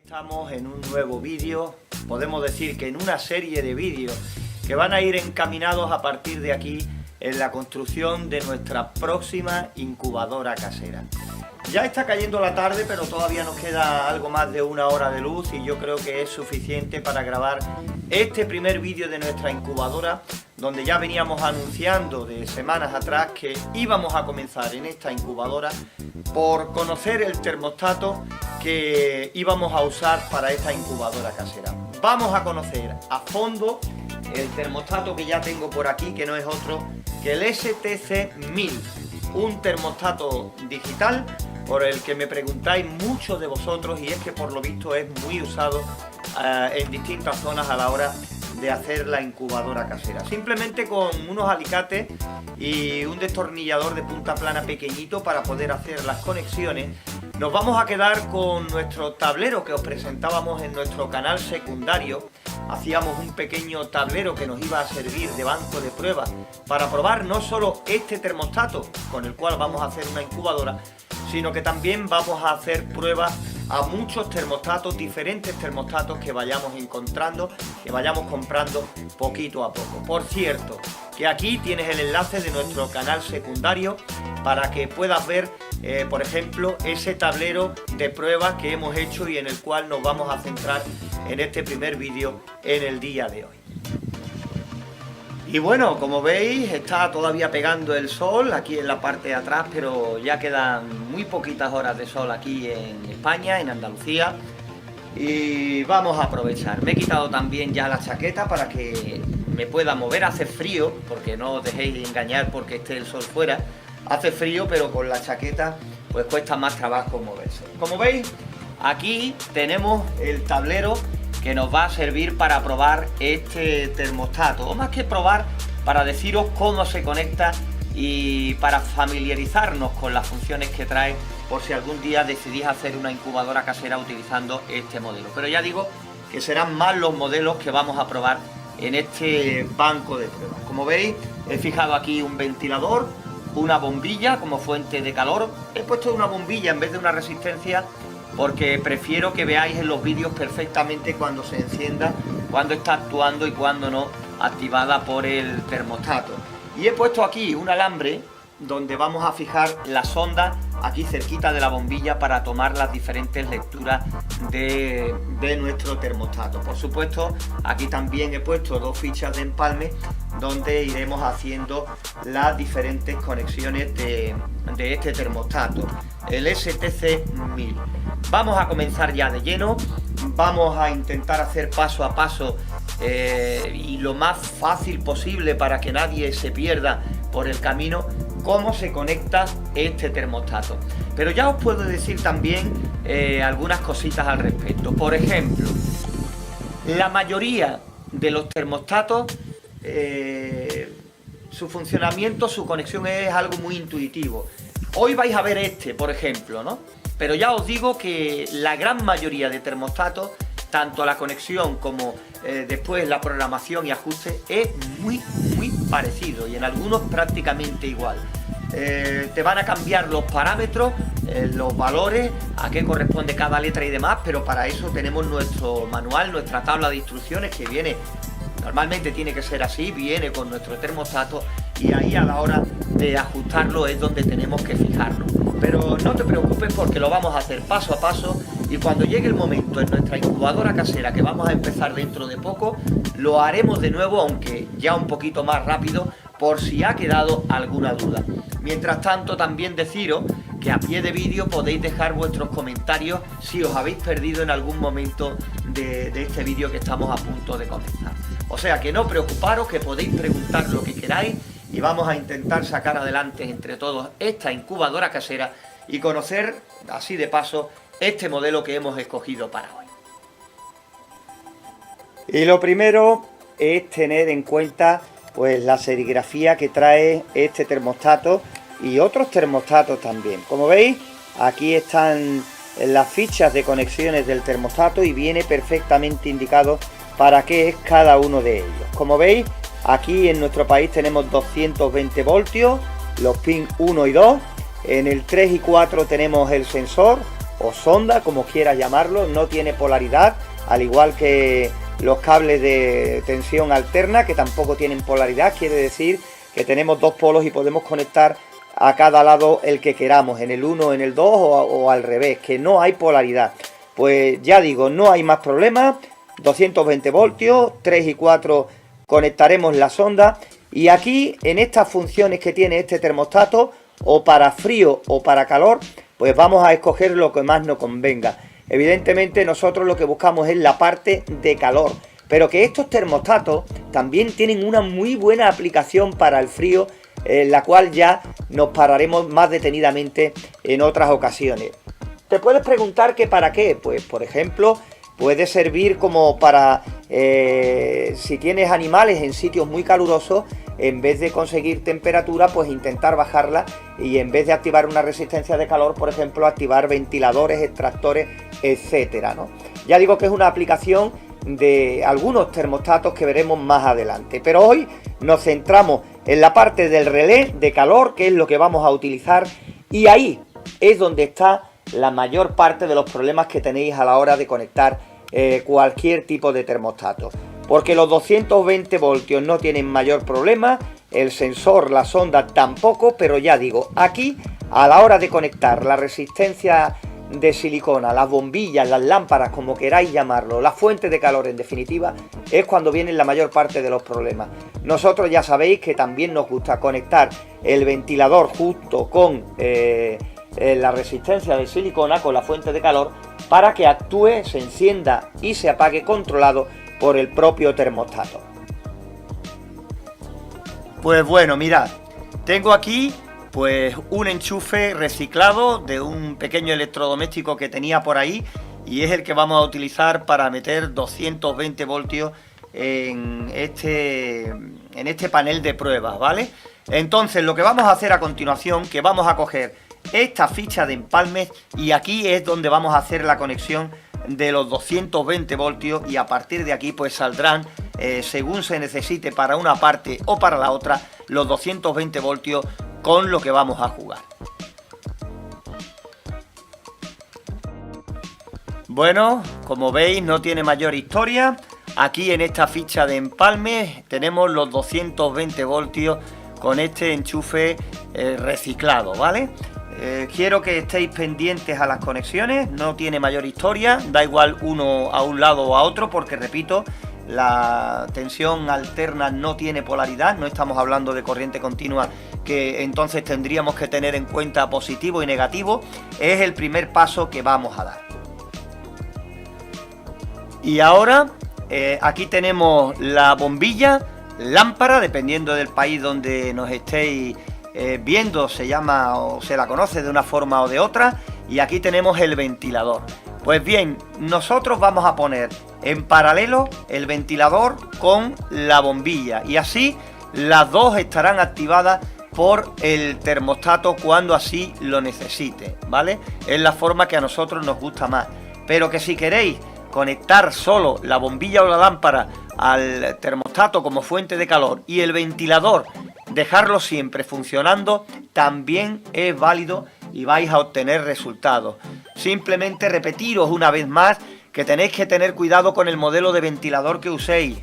Estamos en un nuevo vídeo, podemos decir que en una serie de vídeos que van a ir encaminados a partir de aquí en la construcción de nuestra próxima incubadora casera. Ya está cayendo la tarde, pero todavía nos queda algo más de una hora de luz y yo creo que es suficiente para grabar este primer vídeo de nuestra incubadora, donde ya veníamos anunciando de semanas atrás que íbamos a comenzar en esta incubadora por conocer el termostato que íbamos a usar para esta incubadora casera. Vamos a conocer a fondo el termostato que ya tengo por aquí, que no es otro que el STC1000, un termostato digital por el que me preguntáis muchos de vosotros, y es que por lo visto es muy usado en distintas zonas a la hora de hacer la incubadora casera. Simplemente con unos alicates y un destornillador de punta plana pequeñito para poder hacer las conexiones, nos vamos a quedar con nuestro tablero que os presentábamos en nuestro canal secundario. Hacíamos un pequeño tablero que nos iba a servir de banco de pruebas para probar no solo este termostato con el cual vamos a hacer una incubadora, sino que también vamos a hacer pruebas a muchos termostatos, diferentes termostatos que vayamos encontrando, que vayamos comprando poquito a poco. Por cierto, que aquí tienes el enlace de nuestro canal secundario para que puedas ver, por ejemplo, ese tablero de pruebas que hemos hecho y en el cual nos vamos a centrar en este primer vídeo en el día de hoy. Y bueno, como veis, está todavía pegando el sol aquí en la parte de atrás, pero ya quedan muy poquitas horas de sol aquí en España, en Andalucía, y vamos a aprovechar. Me he quitado también ya la chaqueta para que me pueda mover. Hace frío, porque no os dejéis engañar porque esté el sol fuera, hace frío, pero con la chaqueta pues cuesta más trabajo moverse. Como veis, aquí tenemos el tablero que nos va a servir para probar este termostato, o más que probar, para deciros cómo se conecta y para familiarizarnos con las funciones que trae por si algún día decidís hacer una incubadora casera utilizando este modelo. Pero ya digo que serán más los modelos que vamos a probar en este banco de pruebas. Como veis, he fijado aquí un ventilador, una bombilla como fuente de calor. He puesto una bombilla en vez de una resistencia porque prefiero que veáis en los vídeos perfectamente cuando se encienda, cuando está actuando y cuando no, activada por el termostato. Y he puesto aquí un alambre donde vamos a fijar la sonda aquí cerquita de la bombilla para tomar las diferentes lecturas de nuestro termostato. Por supuesto, aquí también he puesto dos fichas de empalme donde iremos haciendo las diferentes conexiones de este termostato, el STC1000. Vamos a comenzar ya de lleno, vamos a intentar hacer paso a paso y lo más fácil posible para que nadie se pierda por el camino cómo se conecta este termostato. Pero ya os puedo decir también algunas cositas al respecto. Por ejemplo, la mayoría de los termostatos, su funcionamiento, su conexión es algo muy intuitivo. Hoy vais a ver este, por ejemplo, ¿no? Pero ya os digo que la gran mayoría de termostatos, tanto la conexión como después la programación y ajuste, es muy parecido y en algunos prácticamente igual. Te van a cambiar los parámetros, los valores, a qué corresponde cada letra y demás, pero para eso tenemos nuestro manual, nuestra tabla de instrucciones que viene, normalmente tiene que ser así, viene con nuestro termostato y ahí a la hora de ajustarlo es donde tenemos que fijarlo. Pero no te preocupes porque lo vamos a hacer paso a paso y cuando llegue el momento en nuestra incubadora casera, que vamos a empezar dentro de poco, lo haremos de nuevo, aunque ya un poquito más rápido, por si ha quedado alguna duda. Mientras tanto, también deciros que a pie de vídeo podéis dejar vuestros comentarios si os habéis perdido en algún momento de este vídeo que estamos a punto de comenzar. O sea que no preocuparos, que podéis preguntar lo que queráis y vamos a intentar sacar adelante entre todos esta incubadora casera y conocer, así de paso, este modelo que hemos escogido para hoy. Y lo primero es tener en cuenta pues la serigrafía que trae este termostato y otros termostatos también. Como veis, aquí están las fichas de conexiones del termostato y viene perfectamente indicado para qué es cada uno de ellos. Como veis, aquí en nuestro país tenemos 220 voltios, los pins 1 y 2, en el 3 y 4 tenemos el sensor, o sonda, como quieras llamarlo, no tiene polaridad, al igual que los cables de tensión alterna, que tampoco tienen polaridad. Quiere decir que tenemos dos polos y podemos conectar a cada lado el que queramos, en el 1, en el 2 o al revés, que no hay polaridad. Pues ya digo, no hay más problemas. 220 voltios, 3 y 4 conectaremos la sonda. Y aquí, en estas funciones que tiene este termostato, o para frío o para calor, pues vamos a escoger lo que más nos convenga. Evidentemente nosotros lo que buscamos es la parte de calor, pero que estos termostatos también tienen una muy buena aplicación para el frío, en la cual ya nos pararemos más detenidamente en otras ocasiones. Te puedes preguntar que para qué. Pues por ejemplo, puede servir como para si tienes animales en sitios muy calurosos, en vez de conseguir temperatura, pues intentar bajarla, y en vez de activar una resistencia de calor, por ejemplo, activar ventiladores, extractores, etcétera, ¿no? Ya digo que es una aplicación de algunos termostatos que veremos más adelante, pero hoy nos centramos en la parte del relé de calor, que es lo que vamos a utilizar, y ahí es donde está la mayor parte de los problemas que tenéis a la hora de conectar cualquier tipo de termostato. Porque los 220 voltios no tienen mayor problema, el sensor, la sonda tampoco, pero ya digo, aquí a la hora de conectar la resistencia de silicona, las bombillas, las lámparas, como queráis llamarlo, la fuente de calor en definitiva, es cuando vienen la mayor parte de los problemas. Nosotros ya sabéis que también nos gusta conectar el ventilador justo con la resistencia de silicona, con la fuente de calor, para que actúe, se encienda y se apague controlado por el propio termostato. Pues bueno, mirad, tengo aquí pues un enchufe reciclado de un pequeño electrodoméstico que tenía por ahí, y es el que vamos a utilizar para meter 220 voltios en este panel de pruebas, ¿vale? Entonces lo que vamos a hacer a continuación, que vamos a coger esta ficha de empalmes, y aquí es donde vamos a hacer la conexión de los 220 voltios, y a partir de aquí pues saldrán según se necesite para una parte o para la otra los 220 voltios con lo que vamos a jugar. Bueno, como veis no tiene mayor historia. Aquí en esta ficha de empalme tenemos los 220 voltios con este enchufe reciclado, ¿vale? Quiero que estéis pendientes a las conexiones, no tiene mayor historia, da igual uno a un lado o a otro, porque repito, la tensión alterna no tiene polaridad, no estamos hablando de corriente continua, que entonces tendríamos que tener en cuenta positivo y negativo. Es el primer paso que vamos a dar. Y ahora aquí tenemos la bombilla, lámpara, dependiendo del país donde nos estéis viendo, se llama o se la conoce de una forma o de otra, y aquí tenemos el ventilador. Pues bien, nosotros vamos a poner en paralelo el ventilador con la bombilla, y así las dos estarán activadas por el termostato cuando así lo necesite, ¿vale? Es la forma que a nosotros nos gusta más, pero que si queréis conectar solo la bombilla o la lámpara al termostato como fuente de calor y el ventilador dejarlo siempre funcionando, también es válido y vais a obtener resultados. Simplemente repetiros una vez más que tenéis que tener cuidado con el modelo de ventilador que uséis.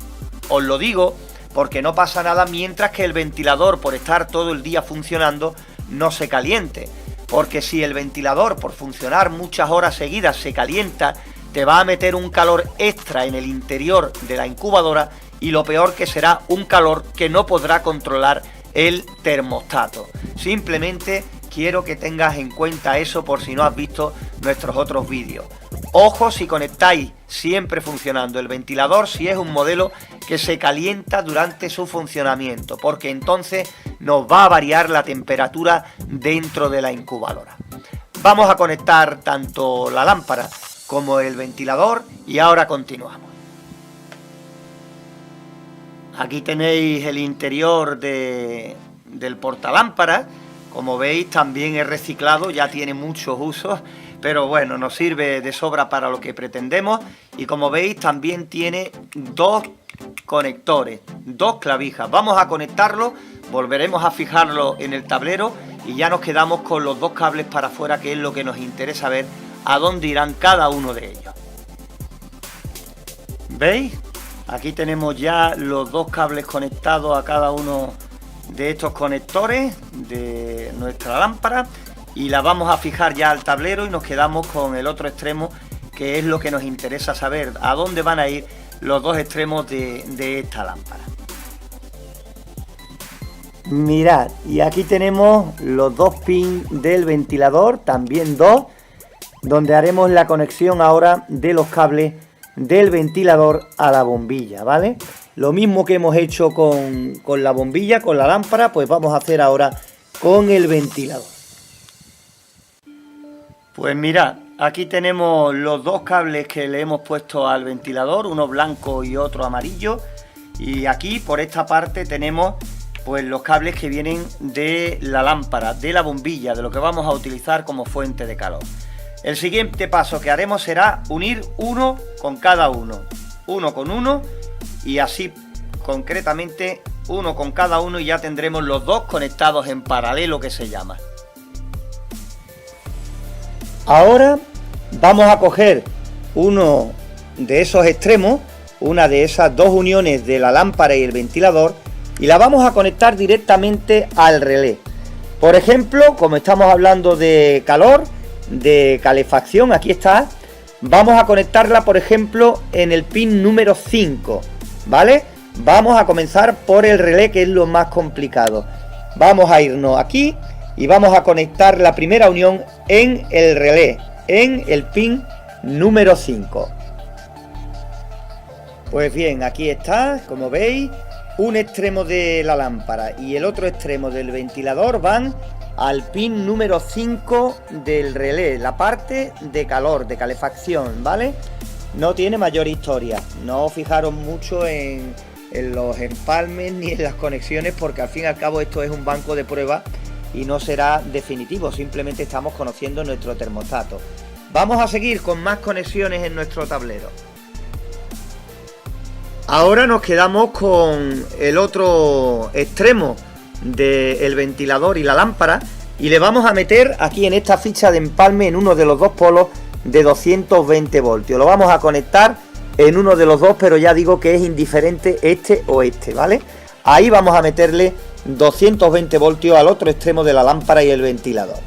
Os lo digo porque no pasa nada mientras que el ventilador, por estar todo el día funcionando, no se caliente. Porque si el ventilador, por funcionar muchas horas seguidas, se calienta, te va a meter un calor extra en el interior de la incubadora, y lo peor que será un calor que no podrá controlar el termostato. Simplemente quiero que tengas en cuenta eso por si no has visto nuestros otros vídeos. Ojo si conectáis siempre funcionando el ventilador, si es un modelo que se calienta durante su funcionamiento, porque entonces nos va a variar la temperatura dentro de la incubadora. Vamos a conectar tanto la lámpara como el ventilador y ahora continuamos. Aquí tenéis el interior del portalámpara. Como veis, también es reciclado, ya tiene muchos usos, pero bueno, nos sirve de sobra para lo que pretendemos. Y como veis, también tiene dos conectores, dos clavijas. Vamos a conectarlo, volveremos a fijarlo en el tablero y ya nos quedamos con los dos cables para afuera, que es lo que nos interesa ver a dónde irán cada uno de ellos. ¿Veis? Aquí tenemos ya los dos cables conectados a cada uno de estos conectores de nuestra lámpara y la vamos a fijar ya al tablero y nos quedamos con el otro extremo, que es lo que nos interesa saber, a dónde van a ir los dos extremos de esta lámpara. Mirad, y aquí tenemos los dos pins del ventilador, también dos, donde haremos la conexión ahora de los cables del ventilador a la bombilla, ¿vale? Lo mismo que hemos hecho con la bombilla, con la lámpara, pues vamos a hacer ahora con el ventilador. Pues mirad, aquí tenemos los dos cables que le hemos puesto al ventilador, uno blanco y otro amarillo, y aquí por esta parte tenemos pues los cables que vienen de la lámpara, de la bombilla, de lo que vamos a utilizar como fuente de calor. El siguiente paso que haremos será unir uno con cada uno con uno, y así concretamente uno con cada uno, y ya tendremos los dos conectados en paralelo, que se llama. Ahora vamos a coger uno de esos extremos, una de esas dos uniones de la lámpara y el ventilador, y la vamos a conectar directamente al relé. Por ejemplo, como estamos hablando de calor, de calefacción, aquí está, vamos a conectarla por ejemplo en el pin número 5, ¿vale? Vamos a comenzar por el relé, que es lo más complicado. Vamos a irnos aquí y vamos a conectar la primera unión en el relé, en el pin número 5. Pues bien, aquí está, como veis, un extremo de la lámpara y el otro extremo del ventilador van al pin número 5 del relé, la parte de calor, de calefacción, ¿vale? No tiene mayor historia, no os fijaros mucho en los empalmes ni en las conexiones, porque al fin y al cabo esto es un banco de prueba y no será definitivo, simplemente estamos conociendo nuestro termostato. Vamos a seguir con más conexiones en nuestro tablero. Ahora nos quedamos con el otro extremo del ventilador y la lámpara, y le vamos a meter aquí en esta ficha de empalme en uno de los dos polos de 220 voltios. Lo vamos a conectar en uno de los dos, pero ya digo que es indiferente este o este, ¿vale? Ahí vamos a meterle 220 voltios al otro extremo de la lámpara y el ventilador.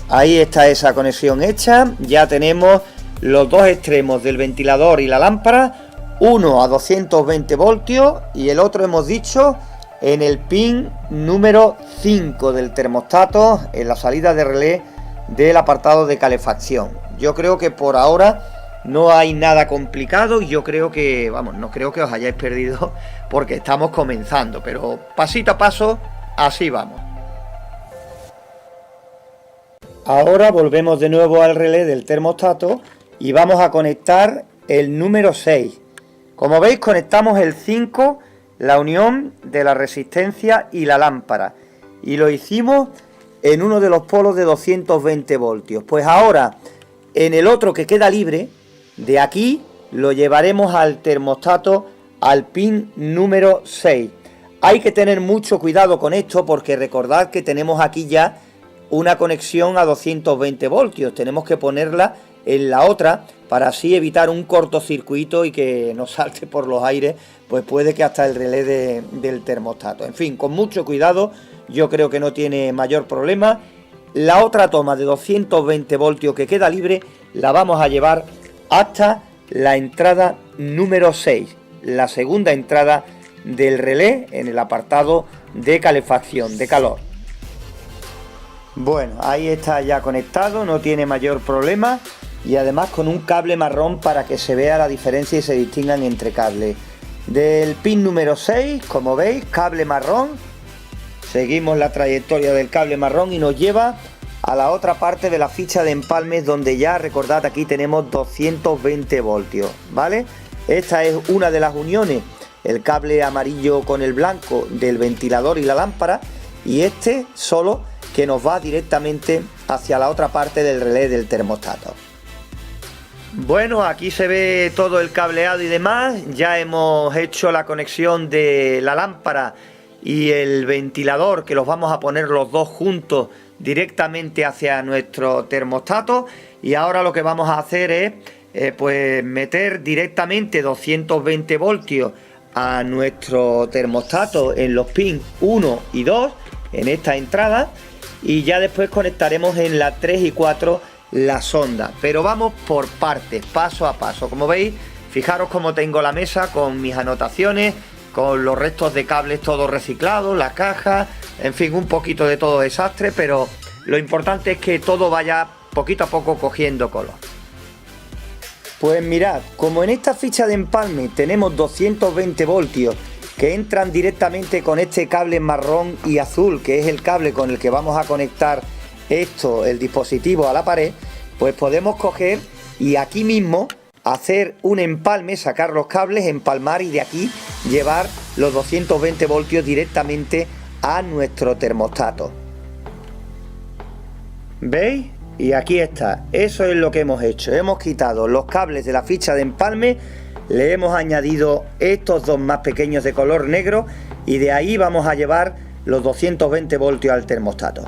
Ahí está esa conexión hecha. Ya tenemos los dos extremos del ventilador y la lámpara, uno a 220 voltios y el otro, hemos dicho, en el pin número 5 del termostato, en la salida de relé del apartado de calefacción. Yo creo que por ahora no hay nada complicado, y yo creo que, vamos, no creo que os hayáis perdido porque estamos comenzando, pero pasito a paso, así vamos. Ahora volvemos de nuevo al relé del termostato y vamos a conectar el número 6. Como veis, conectamos el 5, la unión de la resistencia y la lámpara, y lo hicimos en uno de los polos de 220 voltios. Pues ahora, en el otro que queda libre, de aquí lo llevaremos al termostato, al pin número 6. Hay que tener mucho cuidado con esto, porque recordad que tenemos aquí ya una conexión a 220 voltios. Tenemos que ponerla en la otra para así evitar un cortocircuito y que nos salte por los aires, pues puede que hasta el relé del termostato. En fin, con mucho cuidado, yo creo que no tiene mayor problema. La otra toma de 220 voltios que queda libre la vamos a llevar hasta la entrada número 6, la segunda entrada del relé en el apartado de calefacción, de calor. Bueno, ahí está ya conectado, no tiene mayor problema, y además con un cable marrón para que se vea la diferencia y se distingan entre cables. Del pin número 6, como veis, cable marrón. Seguimos la trayectoria del cable marrón y nos lleva a la otra parte de la ficha de empalmes, donde ya, recordad, aquí tenemos 220 voltios, ¿vale? Esta es una de las uniones, el cable amarillo con el blanco del ventilador y la lámpara, y este solo que nos va directamente hacia la otra parte del relé del termostato. Bueno, aquí se ve todo el cableado y demás. Ya hemos hecho la conexión de la lámpara y el ventilador, que los vamos a poner los dos juntos directamente hacia nuestro termostato. Y ahora lo que vamos a hacer es pues meter directamente 220 voltios a nuestro termostato en los pins 1 y 2 en esta entrada, y ya después conectaremos en la 3 y 4 la sonda, pero vamos por partes, paso a paso. Como veis, fijaros cómo tengo la mesa con mis anotaciones, con los restos de cables todos reciclados, la caja, en fin, un poquito de todo desastre, pero lo importante es que todo vaya poquito a poco cogiendo color. Pues mirad, como en esta ficha de empalme tenemos 220 voltios que entran directamente con este cable marrón y azul, que es el cable con el que vamos a conectar el dispositivo a la pared, pues podemos coger y aquí mismo hacer un empalme, sacar los cables, empalmar y de aquí llevar los 220 voltios directamente a nuestro termostato. ¿Veis? Y aquí está, eso es lo que hemos hecho. Hemos quitado los cables de la ficha de empalme, le hemos añadido estos dos más pequeños de color negro y de ahí vamos a llevar los 220 voltios al termostato.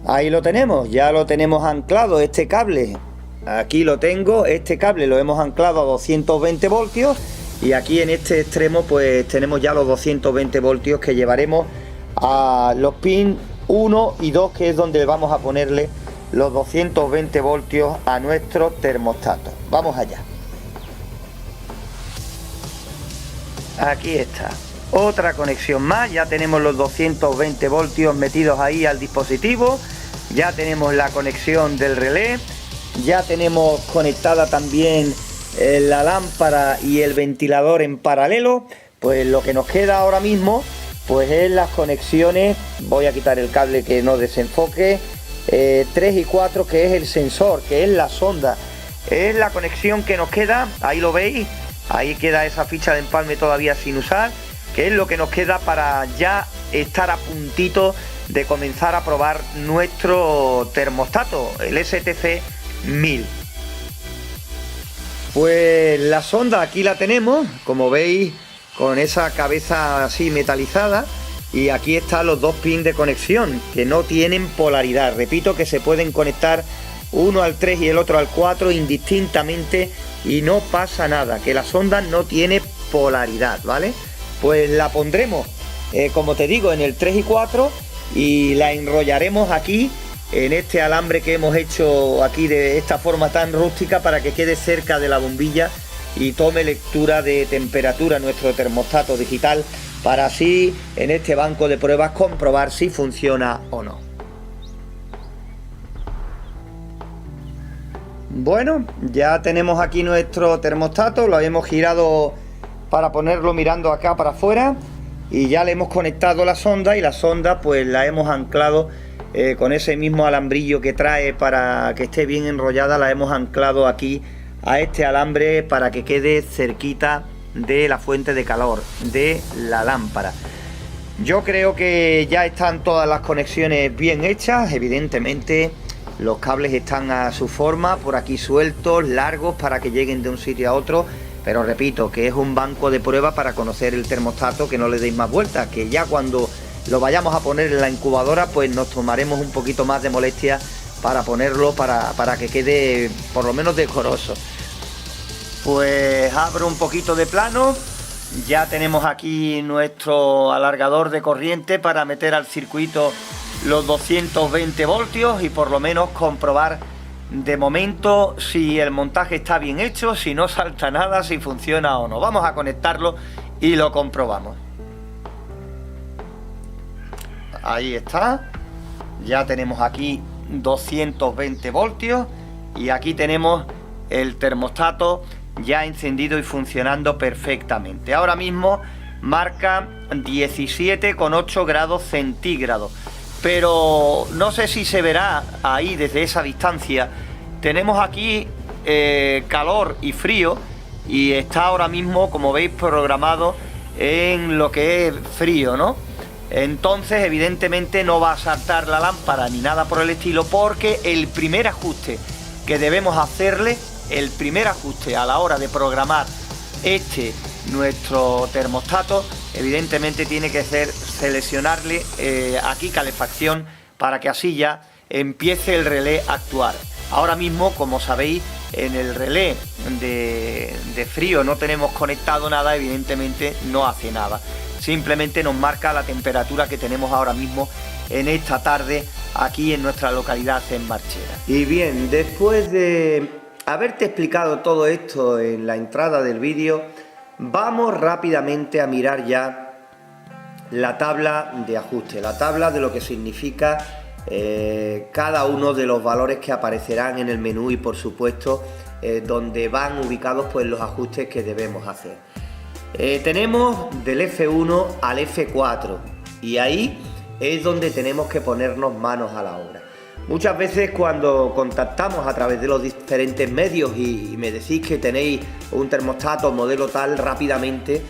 Ahí lo tenemos, ya lo tenemos anclado este cable. Aquí lo tengo, este cable lo hemos anclado a 220 voltios y aquí en este extremo pues tenemos ya los 220 voltios que llevaremos a los pins 1 y 2, que es donde vamos a ponerle los 220 voltios a nuestro termostato. Vamos allá. Aquí está, otra conexión más, ya tenemos los 220 voltios metidos ahí al dispositivo, ya tenemos la conexión del relé, ya tenemos conectada también la lámpara y el ventilador en paralelo. Pues lo que nos queda ahora mismo pues es las conexiones, voy a quitar el cable que no desenfoque, 3 y 4, que es el sensor, que es la sonda, es la conexión que nos queda. Ahí lo veis, ahí queda esa ficha de empalme todavía sin usar, que es lo que nos queda para ya estar a puntito de comenzar a probar nuestro termostato, el STC 1000. Pues la sonda aquí la tenemos, como veis, con esa cabeza así metalizada, y aquí están los dos pins de conexión que no tienen polaridad. Repito que se pueden conectar uno al 3 y el otro al 4 indistintamente y no pasa nada, que la sonda no tiene polaridad, ¿vale? Pues la pondremos, como te digo, en el 3 y 4 y la enrollaremos aquí en este alambre que hemos hecho aquí de esta forma tan rústica para que quede cerca de la bombilla y tome lectura de temperatura nuestro termostato digital, para así en este banco de pruebas comprobar si funciona o no. Bueno, ya tenemos aquí nuestro termostato, lo hemos girado para ponerlo mirando acá para afuera y ya le hemos conectado la sonda, y la sonda pues la hemos anclado con ese mismo alambrillo que trae para que esté bien enrollada. La hemos anclado aquí a este alambre para que quede cerquita de la fuente de calor de la lámpara. Yo creo que ya están todas las conexiones bien hechas. Evidentemente los cables están a su forma, por aquí sueltos, largos, para que lleguen de un sitio a otro, pero repito que es un banco de prueba para conocer el termostato, que no le deis más vueltas, que ya cuando lo vayamos a poner en la incubadora pues nos tomaremos un poquito más de molestia para ponerlo, para que quede por lo menos decoroso. Pues abro un poquito de plano, ya tenemos aquí nuestro alargador de corriente para meter al circuito los 220 voltios y por lo menos comprobar de momento si el montaje está bien hecho, si no salta nada, si funciona o no. Vamos a conectarlo y lo comprobamos. Ahí está, ya tenemos aquí 220 voltios y aquí tenemos el termostato ya encendido y funcionando perfectamente. Ahora mismo marca 17,8 grados centígrados, pero no sé si se verá ahí desde esa distancia. Tenemos aquí calor y frío, y está ahora mismo, como veis, programado en lo que es frío, ¿no? Entonces evidentemente no va a saltar la lámpara ni nada por el estilo, porque el primer ajuste que debemos hacerle, el primer ajuste a la hora de programar nuestro termostato, evidentemente tiene que ser seleccionarle aquí calefacción para que así ya empiece el relé a actuar. Ahora mismo, como sabéis, en el relé de frío no tenemos conectado nada, evidentemente no hace nada. Simplemente nos marca la temperatura que tenemos ahora mismo en esta tarde aquí en nuestra localidad en Marchena. Y bien, después de haberte explicado todo esto en la entrada del vídeo, vamos rápidamente a mirar ya la tabla de ajuste, la tabla de lo que significa cada uno de los valores que aparecerán en el menú y por supuesto donde van ubicados pues los ajustes que debemos hacer. Tenemos del F1 al F4 y ahí es donde tenemos que ponernos manos a la obra. Muchas veces cuando contactamos a través de los diferentes medios y me decís que tenéis un termostato modelo tal, rápidamente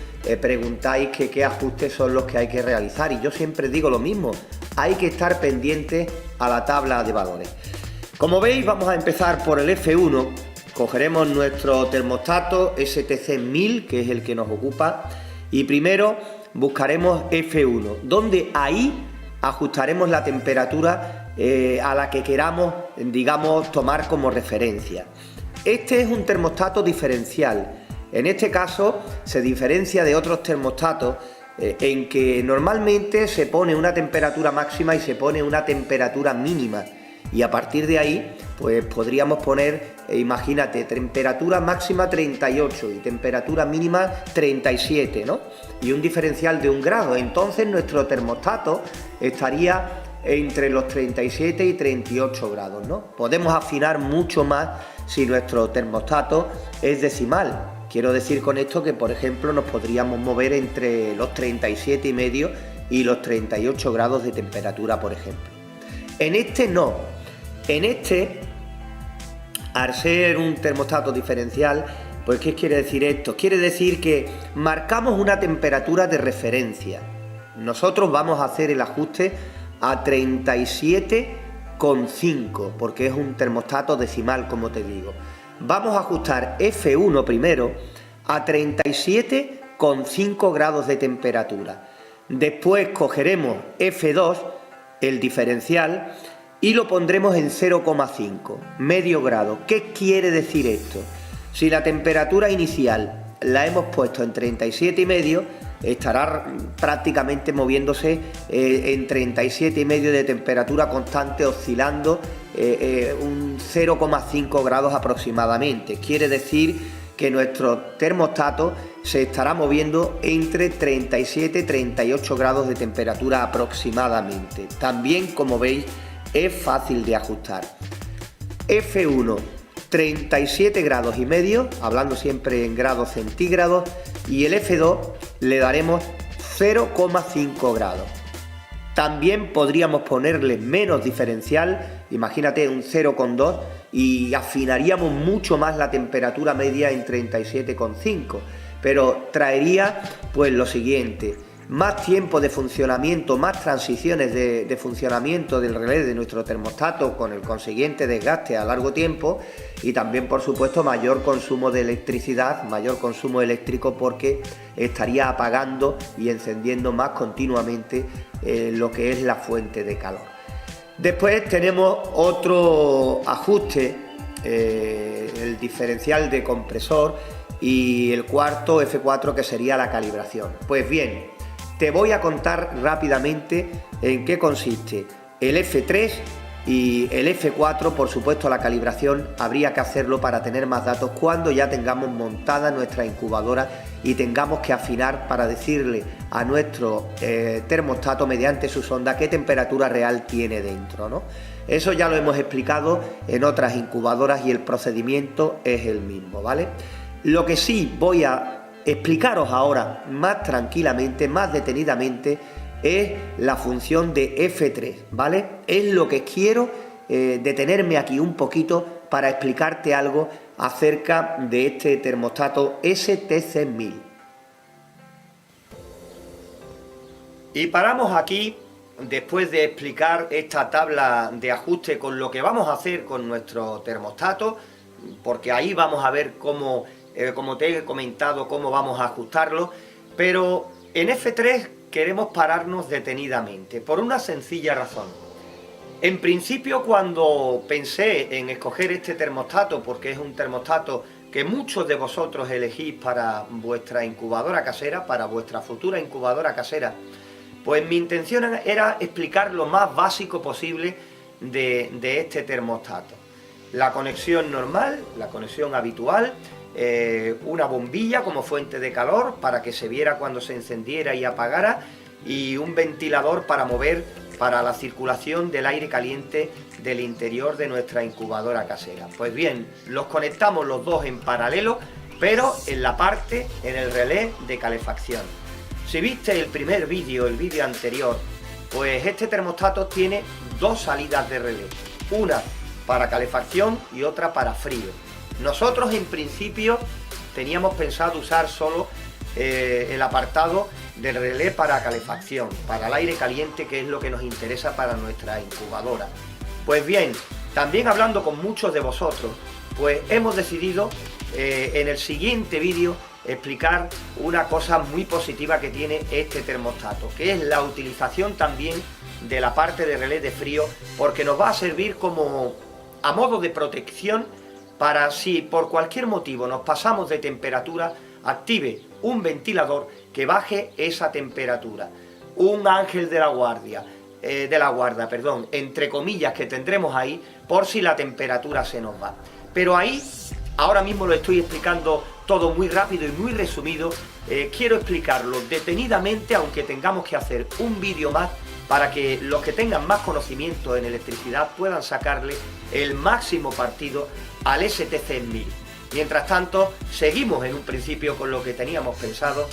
preguntáis que qué ajustes son los que hay que realizar y yo siempre digo lo mismo, hay que estar pendientes a la tabla de valores. Como veis, vamos a empezar por el F1, cogeremos nuestro termostato STC 1000, que es el que nos ocupa, y primero buscaremos F1, donde ahí ajustaremos la temperatura a la que queramos, digamos, tomar como referencia. Este es un termostato diferencial. En este caso se diferencia de otros termostatos en que normalmente se pone una temperatura máxima y se pone una temperatura mínima y a partir de ahí pues podríamos poner, imagínate, temperatura máxima 38 y temperatura mínima 37, ¿no? Y un diferencial de 1 grado, entonces nuestro termostato estaría entre los 37 y 38 grados, ¿no? Podemos afinar mucho más si nuestro termostato es decimal. Quiero decir con esto que, por ejemplo, nos podríamos mover entre los 37,5 y los 38 grados de temperatura, por ejemplo. En este no. En este, al ser un termostato diferencial, pues ¿qué quiere decir esto? Quiere decir que marcamos una temperatura de referencia. Nosotros vamos a hacer el ajuste a 37,5, porque es un termostato decimal, como te digo. Vamos a ajustar F1 primero a 37,5 grados de temperatura. Después cogeremos F2, el diferencial, y lo pondremos en 0,5, medio grado. ¿Qué quiere decir esto? Si la temperatura inicial la hemos puesto en 37,5, estará prácticamente moviéndose en 37,5 de temperatura constante, oscilando un 0,5 grados aproximadamente. Quiere decir que nuestro termostato se estará moviendo entre 37 y 38 grados de temperatura aproximadamente. También, como veis, es fácil de ajustar. F1, 37,5 grados, hablando siempre en grados centígrados, y el F2 le daremos 0,5 grados. También podríamos ponerle menos diferencial, imagínate un 0,2 y afinaríamos mucho más la temperatura media en 37,5, pero traería pues lo siguiente: más tiempo de funcionamiento, más transiciones de funcionamiento del relé de nuestro termostato con el consiguiente desgaste a largo tiempo y también, por supuesto, mayor consumo de electricidad, mayor consumo eléctrico, porque estaría apagando y encendiendo más continuamente lo que es la fuente de calor. Después tenemos otro ajuste, el diferencial de compresor, y el cuarto, F4, que sería la calibración. Pues bien, te voy a contar rápidamente en qué consiste el F3 y el F4. Por supuesto, la calibración habría que hacerlo para tener más datos cuando ya tengamos montada nuestra incubadora y tengamos que afinar para decirle a nuestro termostato mediante su sonda qué temperatura real tiene dentro, ¿no? Eso ya lo hemos explicado en otras incubadoras y el procedimiento es el mismo, ¿vale? Lo que sí voy a explicaros ahora más tranquilamente, más detenidamente, es la función de F3, ¿vale? Es lo que quiero detenerme aquí un poquito para explicarte algo acerca de este termostato STC 1000. Y paramos aquí después de explicar esta tabla de ajuste con lo que vamos a hacer con nuestro termostato, porque ahí vamos a ver cómo, como te he comentado, cómo vamos a ajustarlo. Pero en F3 queremos pararnos detenidamente, por una sencilla razón. En principio, cuando pensé en escoger este termostato, porque es un termostato que muchos de vosotros elegís para vuestra incubadora casera, para vuestra futura incubadora casera, pues mi intención era explicar lo más básico posible de este termostato. La conexión normal, la conexión habitual, una bombilla como fuente de calor para que se viera cuando se encendiera y apagara, y un ventilador para la circulación del aire caliente del interior de nuestra incubadora casera. Pues bien, los conectamos los dos en paralelo, pero en el relé de calefacción. Si viste el primer vídeo, el vídeo anterior, pues este termostato tiene dos salidas de relé, una para calefacción y otra para frío. Nosotros en principio teníamos pensado usar solo el apartado del relé para calefacción, para el aire caliente, que es lo que nos interesa para nuestra incubadora. Pues bien, también hablando con muchos de vosotros, pues hemos decidido en el siguiente vídeo explicar una cosa muy positiva que tiene este termostato, que es la utilización también de la parte de relé de frío, porque nos va a servir como a modo de protección para, si por cualquier motivo nos pasamos de temperatura, active un ventilador que baje esa temperatura. Un ángel de la guardia, entre comillas, que tendremos ahí por si la temperatura se nos va. Pero ahí, ahora mismo lo estoy explicando todo muy rápido y muy resumido. Quiero explicarlo detenidamente, aunque tengamos que hacer un vídeo más para que los que tengan más conocimiento en electricidad puedan sacarle el máximo partido al STC1000. Mientras tanto, seguimos en un principio con lo que teníamos pensado.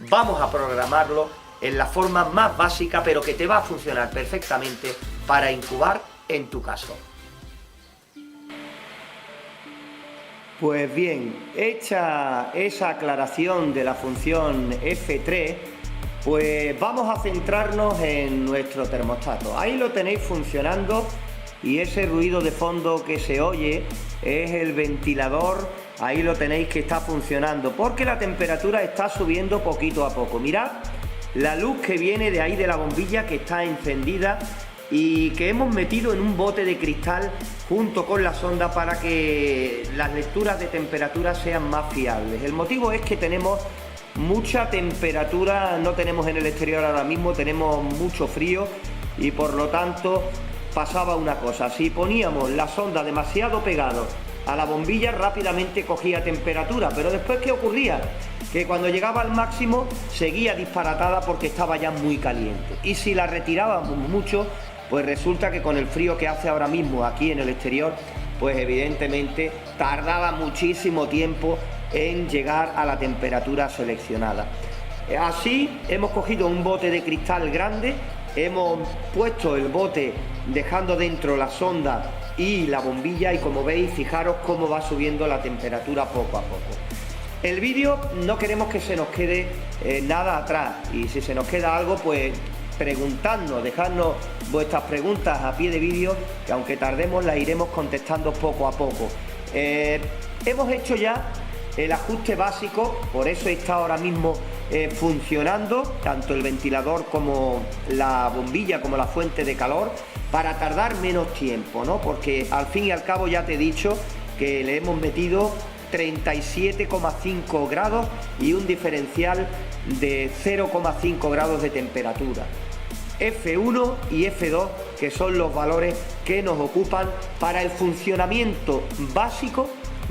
Vamos a programarlo en la forma más básica, pero que te va a funcionar perfectamente para incubar en tu caso. Pues bien, hecha esa aclaración de la función F3, pues vamos a centrarnos en nuestro termostato. Ahí lo tenéis funcionando y ese ruido de fondo que se oye es el ventilador. Ahí lo tenéis que está funcionando porque la temperatura está subiendo poquito a poco. Mirad la luz que viene de ahí de la bombilla, que está encendida y que hemos metido en un bote de cristal junto con la sonda para que las lecturas de temperatura sean más fiables. El motivo es que tenemos mucha temperatura, no tenemos en el exterior ahora mismo, tenemos mucho frío y por lo tanto pasaba una cosa: si poníamos la sonda demasiado pegado a la bombilla, rápidamente cogía temperatura, pero después, ¿qué ocurría? Que cuando llegaba al máximo seguía disparatada porque estaba ya muy caliente, y si la retirábamos mucho, pues resulta que con el frío que hace ahora mismo aquí en el exterior, pues evidentemente tardaba muchísimo tiempo en llegar a la temperatura seleccionada. Así hemos cogido un bote de cristal grande, hemos puesto el bote dejando dentro la sonda y la bombilla, y como veis, fijaros cómo va subiendo la temperatura poco a poco. El vídeo no queremos que se nos quede nada atrás, y si se nos queda algo, pues preguntadnos, dejadnos vuestras preguntas a pie de vídeo, que aunque tardemos las iremos contestando poco a poco. Hemos hecho ya el ajuste básico, por eso está ahora mismo funcionando tanto el ventilador como la bombilla como la fuente de calor, para tardar menos tiempo, ¿no? Porque al fin y al cabo ya te he dicho que le hemos metido 37,5 grados y un diferencial de 0,5 grados de temperatura. F1 y F2, que son los valores que nos ocupan para el funcionamiento básico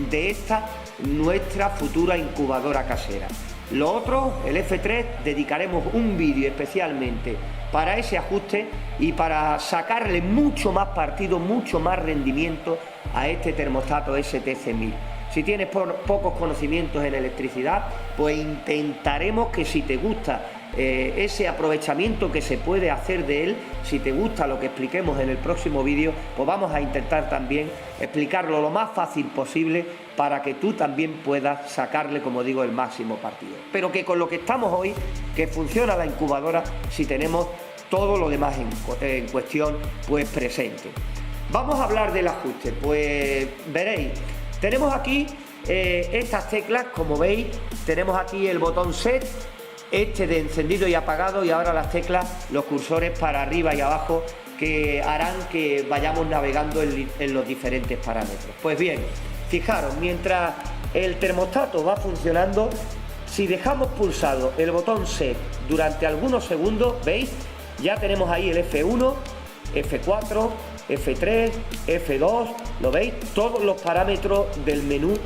de esta nuestra futura incubadora casera. Lo otro, el F3, dedicaremos un vídeo especialmente para ese ajuste y para sacarle mucho más partido, mucho más rendimiento a este termostato STC1000. Si tienes pocos conocimientos en electricidad, pues intentaremos que, si te gusta ese aprovechamiento que se puede hacer de él, si te gusta lo que expliquemos en el próximo vídeo, pues vamos a intentar también explicarlo lo más fácil posible para que tú también puedas sacarle, como digo, el máximo partido. Pero que con lo que estamos hoy, que funciona la incubadora, si tenemos todo lo demás en cuestión pues presente. Vamos a hablar del ajuste. Pues veréis, tenemos aquí estas teclas, como veis, tenemos aquí el botón set este de encendido y apagado, y ahora las teclas, los cursores para arriba y abajo, que harán que vayamos navegando en los diferentes parámetros. Pues bien, fijaros, mientras el termostato va funcionando, si dejamos pulsado el botón SET durante algunos segundos, ¿veis? Ya tenemos ahí el F1, F4, F3, F2, ¿lo veis? Todos los parámetros del menú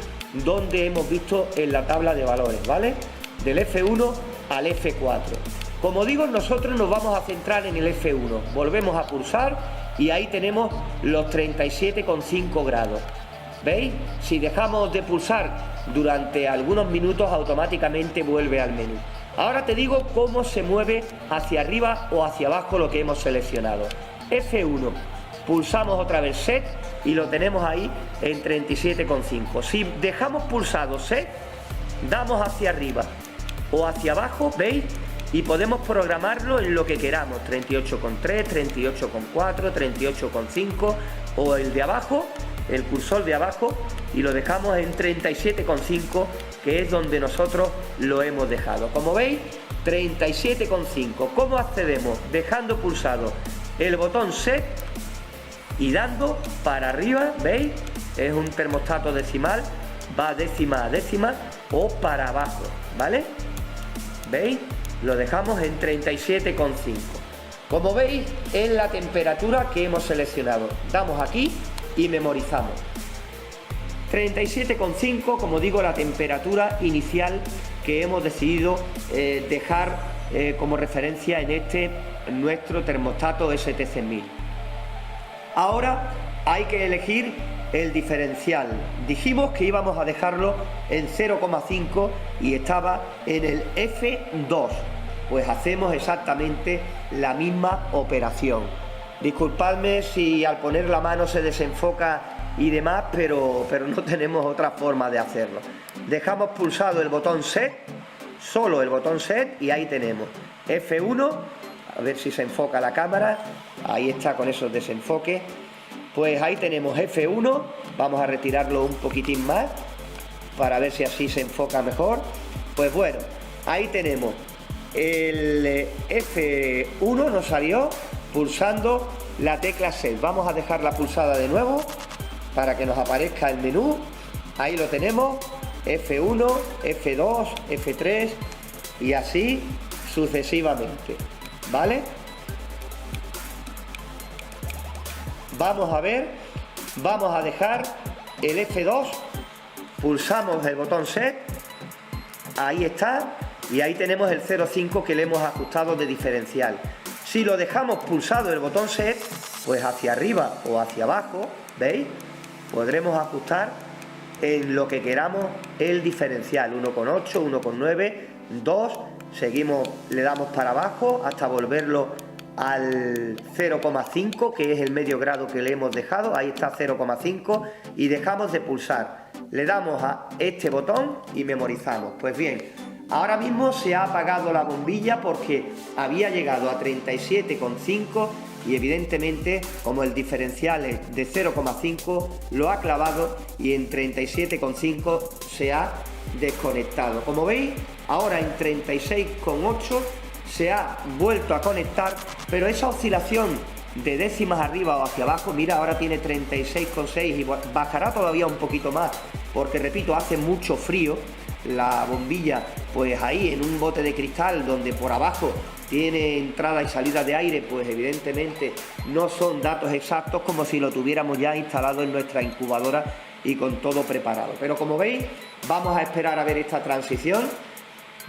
donde hemos visto en la tabla de valores, ¿vale? Del F1 al F4. Como digo, nosotros nos vamos a centrar en el F1. Volvemos a pulsar y ahí tenemos los 37,5 grados. ¿Veis? Si dejamos de pulsar durante algunos minutos, automáticamente vuelve al menú. Ahora te digo cómo se mueve hacia arriba o hacia abajo lo que hemos seleccionado. F1, pulsamos otra vez SET y lo tenemos ahí en 37,5. Si dejamos pulsado SET, damos hacia arriba o hacia abajo, ¿veis? Y podemos programarlo en lo que queramos, 38,3, 38,4, 38,5 o el de abajo, el cursor de abajo, y lo dejamos en 37,5, que es donde nosotros lo hemos dejado. Como veis, 37,5. ¿Cómo accedemos? Dejando pulsado el botón SET y dando para arriba, ¿veis? Es un termostato decimal, va décima a décima, o para abajo, ¿vale? ¿Veis? Lo dejamos en 37,5. Como veis, es la temperatura que hemos seleccionado. Damos aquí y memorizamos. 37,5, como digo, la temperatura inicial que hemos decidido dejar como referencia en nuestro termostato ST10000. Ahora hay que elegir el diferencial. Dijimos que íbamos a dejarlo en 0,5 y estaba en el F2. Pues hacemos exactamente la misma operación. Disculpadme si al poner la mano se desenfoca y demás, pero no tenemos otra forma de hacerlo. Dejamos pulsado el botón SET, solo el botón SET, y ahí tenemos F1, a ver si se enfoca la cámara, ahí está con esos desenfoques. Pues ahí tenemos F1, vamos a retirarlo un poquitín más para ver si así se enfoca mejor. Pues bueno, ahí tenemos el F1, nos salió pulsando la tecla SET. Vamos a dejarla pulsada de nuevo para que nos aparezca el menú. Ahí lo tenemos, F1, F2, F3 y así sucesivamente, ¿vale? Vamos a ver, vamos a dejar el F2, pulsamos el botón SET, ahí está, y ahí tenemos el 0,5 que le hemos ajustado de diferencial. Si lo dejamos pulsado el botón SET, pues hacia arriba o hacia abajo, ¿veis? Podremos ajustar en lo que queramos el diferencial, 1,8, 1,9, 2, seguimos, le damos para abajo hasta volverlo al 0,5, que es el medio grado que le hemos dejado, ahí está 0,5, y dejamos de pulsar. Le damos a este botón y memorizamos. Pues bien, ahora mismo se ha apagado la bombilla porque había llegado a 37,5 y evidentemente, como el diferencial es de 0,5, lo ha clavado y en 37,5 se ha desconectado. Como veis, ahora en 36,8 se ha vuelto a conectar, pero esa oscilación de décimas arriba o hacia abajo, mira, ahora tiene 36,6 y bajará todavía un poquito más, porque repito, hace mucho frío. La bombilla, pues ahí en un bote de cristal donde por abajo tiene entrada y salida de aire, pues evidentemente no son datos exactos como si lo tuviéramos ya instalado en nuestra incubadora y con todo preparado. Pero como veis, vamos a esperar a ver esta transición.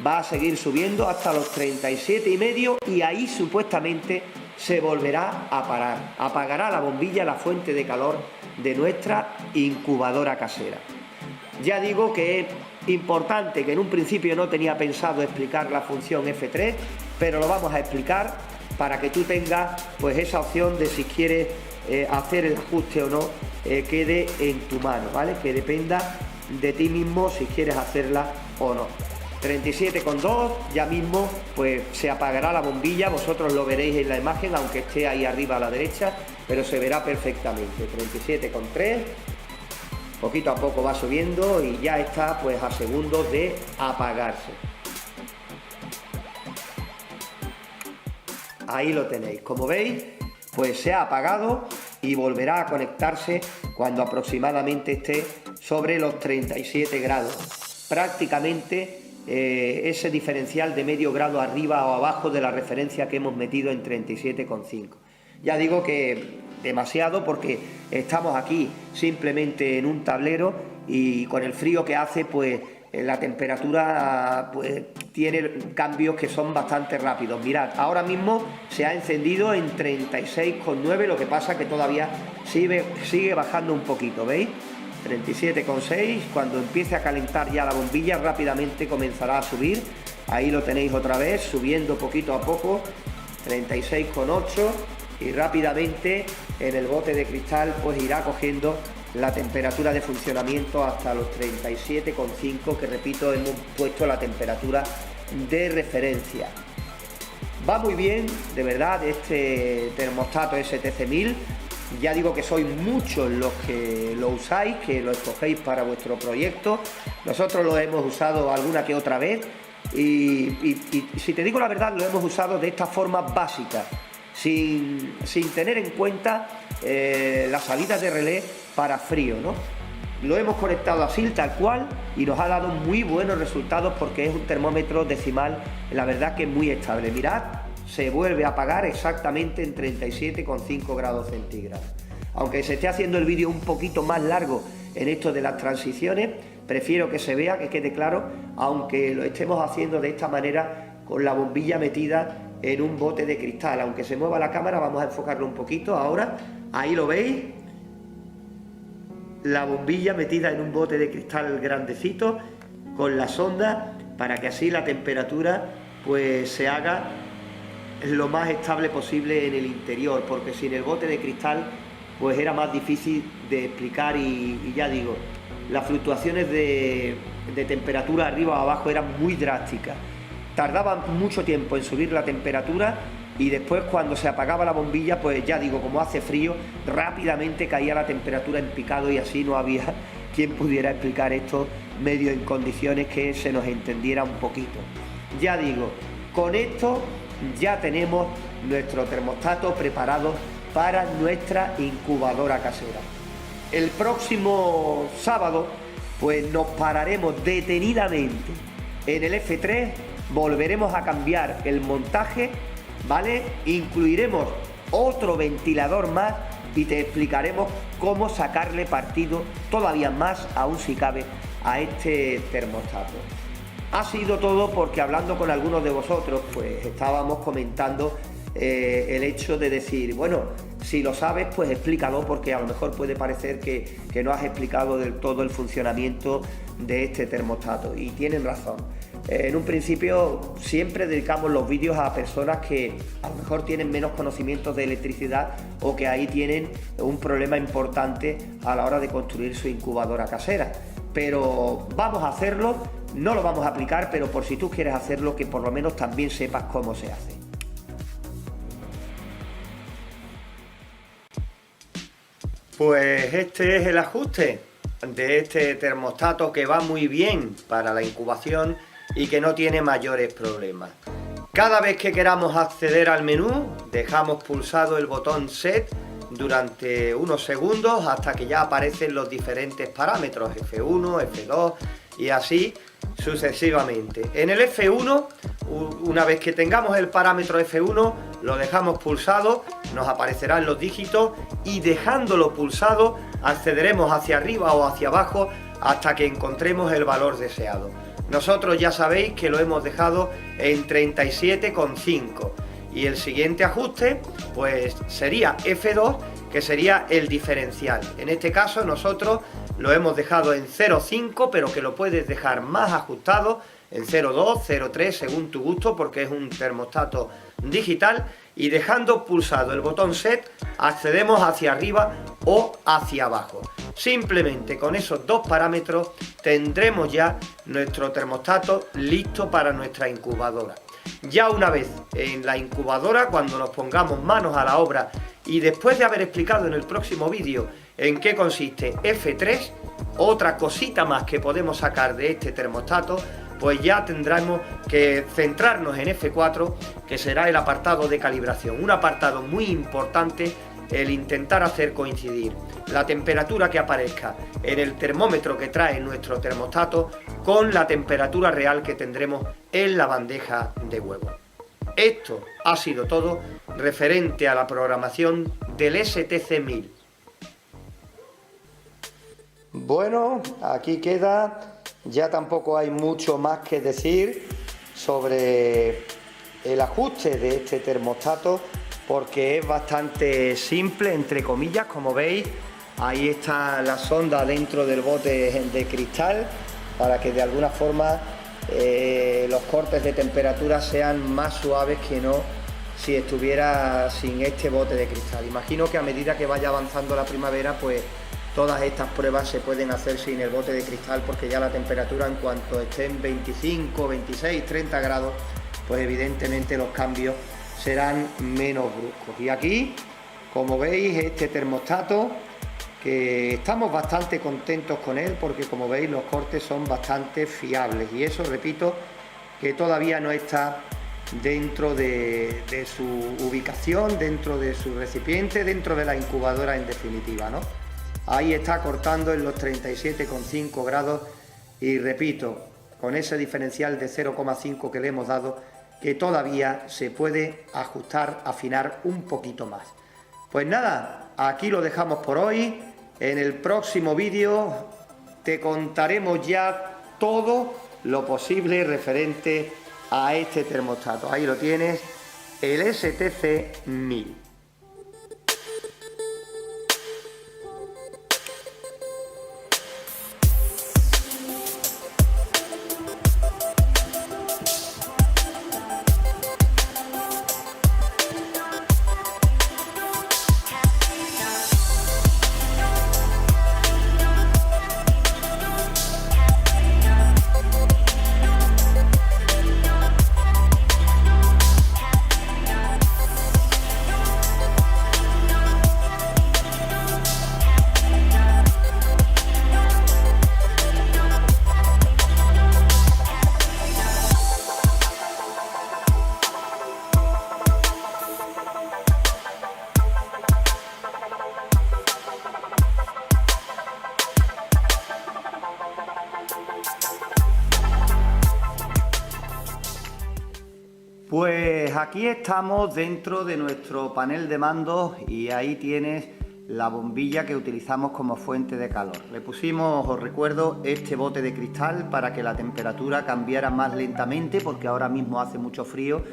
Va a seguir subiendo hasta los 37,5 y ahí supuestamente se volverá a parar. Apagará la bombilla, la fuente de calor de nuestra incubadora casera. Ya digo que es importante, que en un principio no tenía pensado explicar la función F3, pero lo vamos a explicar para que tú tengas pues esa opción de si quieres hacer el ajuste o no, quede en tu mano, ¿vale? Que dependa de ti mismo si quieres hacerla o no. 37,2, ya mismo pues se apagará la bombilla, vosotros lo veréis en la imagen, aunque esté ahí arriba a la derecha, pero se verá perfectamente. 37,3, poquito a poco va subiendo y ya está pues a segundos de apagarse. ahí lo tenéis. Como veis, pues se ha apagado y volverá a conectarse cuando aproximadamente esté sobre los 37 grados. Prácticamente ese diferencial de medio grado arriba o abajo de la referencia que hemos metido en 37,5. Ya digo que demasiado, porque estamos aquí simplemente en un tablero y con el frío que hace, pues la temperatura pues tiene cambios que son bastante rápidos. Mirad, ahora mismo se ha encendido en 36,9, lo que pasa que todavía sigue bajando un poquito, ¿veis? 37,6, cuando empiece a calentar ya la bombilla rápidamente comenzará a subir. Ahí lo tenéis otra vez, subiendo poquito a poco, 36,8, y rápidamente en el bote de cristal pues irá cogiendo la temperatura de funcionamiento hasta los 37,5, que repito, hemos puesto la temperatura de referencia. Va muy bien, de verdad, este termostato STC1000. Ya digo que sois muchos los que lo usáis, que lo escogéis para vuestro proyecto. Nosotros lo hemos usado alguna que otra vez y si te digo la verdad, lo hemos usado de esta forma básica, sin tener en cuenta las salidas de relé para frío, ¿no? Lo hemos conectado así, tal cual, y nos ha dado muy buenos resultados porque es un termómetro decimal, la verdad que es muy estable. Mirad, se vuelve a apagar exactamente en 37,5 grados centígrados. Aunque se esté haciendo el vídeo un poquito más largo en esto de las transiciones, prefiero que se vea, que quede claro, aunque lo estemos haciendo de esta manera con la bombilla metida en un bote de cristal. Aunque se mueva la cámara, vamos a enfocarlo un poquito ahora. Ahí lo veis, la bombilla metida en un bote de cristal grandecito con la sonda, para que así la temperatura pues se haga lo más estable posible en el interior, porque sin el bote de cristal pues era más difícil de explicar y ya digo, las fluctuaciones de temperatura arriba o abajo eran muy drásticas. Tardaban mucho tiempo en subir la temperatura y después, cuando se apagaba la bombilla, pues ya digo, como hace frío, rápidamente caía la temperatura en picado y así no había quien pudiera explicar esto medio en condiciones que se nos entendiera un poquito. Ya digo, con esto ya tenemos nuestro termostato preparado para nuestra incubadora casera. El próximo sábado pues nos pararemos detenidamente en el F3, volveremos a cambiar el montaje, ¿vale? Incluiremos otro ventilador más y te explicaremos cómo sacarle partido todavía más, aún si cabe, a este termostato. Ha sido todo porque, hablando con algunos de vosotros, pues estábamos comentando el hecho de decir, bueno, si lo sabes, pues explícalo, porque a lo mejor puede parecer que no has explicado del todo el funcionamiento de este termostato, y tienen razón. En un principio siempre dedicamos los vídeos a personas que a lo mejor tienen menos conocimientos de electricidad o que ahí tienen un problema importante a la hora de construir su incubadora casera. Pero vamos a hacerlo, no lo vamos a aplicar, pero por si tú quieres hacerlo, que por lo menos también sepas cómo se hace. Pues este es el ajuste de este termostato, que va muy bien para la incubación y que no tiene mayores problemas. Cada vez que queramos acceder al menú, dejamos pulsado el botón Set durante unos segundos hasta que ya aparecen los diferentes parámetros, F1, F2 y así sucesivamente. En el F1, una vez que tengamos el parámetro F1, lo dejamos pulsado, nos aparecerán los dígitos y, dejándolo pulsado, accederemos hacia arriba o hacia abajo hasta que encontremos el valor deseado. Nosotros ya sabéis que lo hemos dejado en 37,5 y el siguiente ajuste pues sería F2, que sería el diferencial. En este caso nosotros lo hemos dejado en 0,5, pero que lo puedes dejar más ajustado en 0,2, 0,3 según tu gusto, porque es un termostato digital, y dejando pulsado el botón Set accedemos hacia arriba o hacia abajo. Simplemente con esos dos parámetros tendremos ya nuestro termostato listo para nuestra incubadora. Ya una vez en la incubadora, cuando nos pongamos manos a la obra y después de haber explicado en el próximo vídeo en qué consiste F3, otra cosita más que podemos sacar de este termostato, pues ya tendremos que centrarnos en F4, que será el apartado de calibración, un apartado muy importante, el intentar hacer coincidir la temperatura que aparezca en el termómetro que trae nuestro termostato con la temperatura real que tendremos en la bandeja de huevo. Esto ha sido todo referente a la programación del STC1000. Bueno, aquí queda, ya tampoco hay mucho más que decir sobre el ajuste de este termostato, porque es bastante simple, entre comillas, como veis. Ahí está la sonda dentro del bote de cristal para que de alguna forma los cortes de temperatura sean más suaves que no si estuviera sin este bote de cristal. Imagino que a medida que vaya avanzando la primavera, pues todas estas pruebas se pueden hacer sin el bote de cristal, porque ya la temperatura, en cuanto esté en 25, 26, 30 grados, pues evidentemente los cambios serán menos bruscos. Y aquí, como veis, este termostato, que estamos bastante contentos con él, porque como veis los cortes son bastante fiables, y eso, repito, que todavía no está dentro de su ubicación, dentro de su recipiente, dentro de la incubadora en definitiva, ¿no? Ahí está cortando en los 37,5 grados y repito, con ese diferencial de 0,5 que le hemos dado, que todavía se puede ajustar, afinar un poquito más. Pues nada, aquí lo dejamos por hoy. En el próximo vídeo te contaremos ya todo lo posible referente a este termostato. Ahí lo tienes, el STC1000. Pues aquí estamos dentro de nuestro panel de mandos y ahí tienes la bombilla que utilizamos como fuente de calor. Le pusimos, os recuerdo, este bote de cristal para que la temperatura cambiara más lentamente, porque ahora mismo hace mucho frío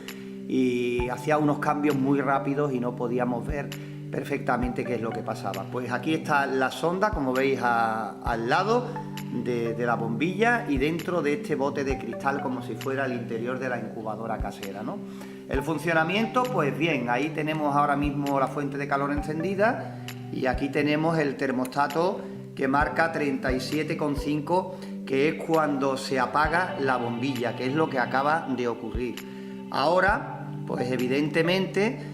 y hacía unos cambios muy rápidos y no podíamos ver perfectamente qué es lo que pasaba. Pues aquí está la sonda, como veis, al lado de la bombilla y dentro de este bote de cristal, como si fuera el interior de la incubadora casera, ¿no? El funcionamiento, pues bien, ahí tenemos ahora mismo la fuente de calor encendida y aquí tenemos el termostato que marca 37,5, que es cuando se apaga la bombilla, que es lo que acaba de ocurrir. Ahora, pues evidentemente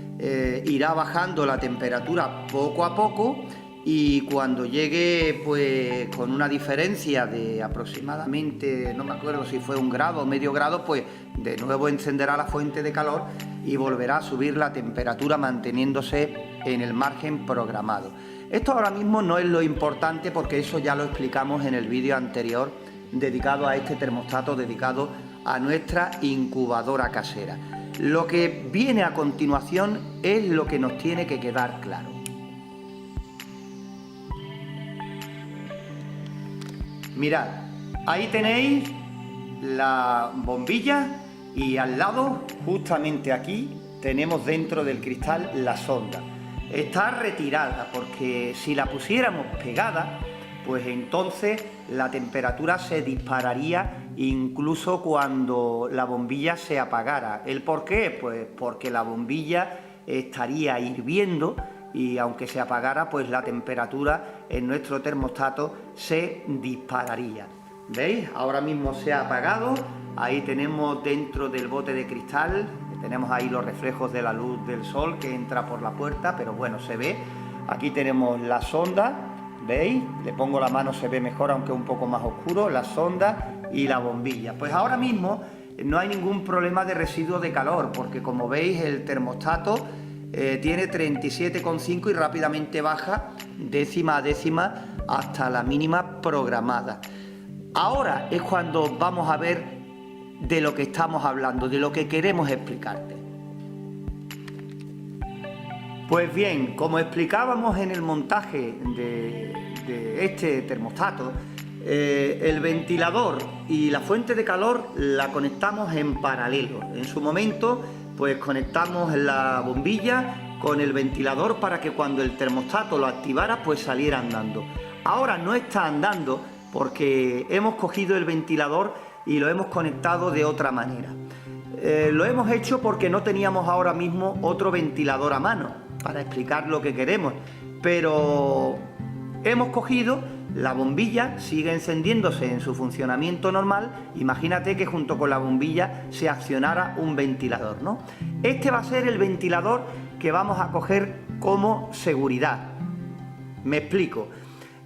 irá bajando la temperatura poco a poco, y cuando llegue pues con una diferencia de aproximadamente, no me acuerdo si fue 1 grado o medio grado, pues de nuevo encenderá la fuente de calor y volverá a subir la temperatura, manteniéndose en el margen programado. Esto ahora mismo no es lo importante, porque eso ya lo explicamos en el vídeo anterior dedicado a este termostato, dedicado a nuestra incubadora casera. Lo que viene a continuación es lo que nos tiene que quedar claro. Mirad, ahí tenéis la bombilla y al lado, justamente aquí, tenemos dentro del cristal la sonda. Está retirada porque si la pusiéramos pegada, pues entonces la temperatura se dispararía incluso cuando la bombilla se apagara. ¿El por qué? Pues porque la bombilla estaría hirviendo y aunque se apagara, pues la temperatura en nuestro termostato se dispararía. ¿Veis? Ahora mismo se ha apagado. Ahí tenemos dentro del bote de cristal, tenemos ahí los reflejos de la luz del sol que entra por la puerta, pero bueno, se ve. Aquí tenemos la sonda, ¿veis? Le pongo la mano, se ve mejor, aunque un poco más oscuro. La sonda y la bombilla. Pues ahora mismo no hay ningún problema de residuo de calor, porque como veis el termostato tiene 37,5 y rápidamente baja décima a décima hasta la mínima programada. Ahora es cuando vamos a ver de lo que estamos hablando, de lo que queremos explicarte. Pues bien, como explicábamos en el montaje de este termostato, el ventilador y la fuente de calor la conectamos en paralelo. En su momento, pues conectamos la bombilla con el ventilador para que cuando el termostato lo activara, pues saliera andando. Ahora no está andando porque hemos cogido el ventilador y lo hemos conectado de otra manera. Lo hemos hecho porque no teníamos ahora mismo otro ventilador a mano para explicar lo que queremos, pero hemos cogido la bombilla, sigue encendiéndose en su funcionamiento normal. Imagínate que junto con la bombilla se accionara un ventilador, ¿no? Este va a ser el ventilador que vamos a coger como seguridad. Me explico.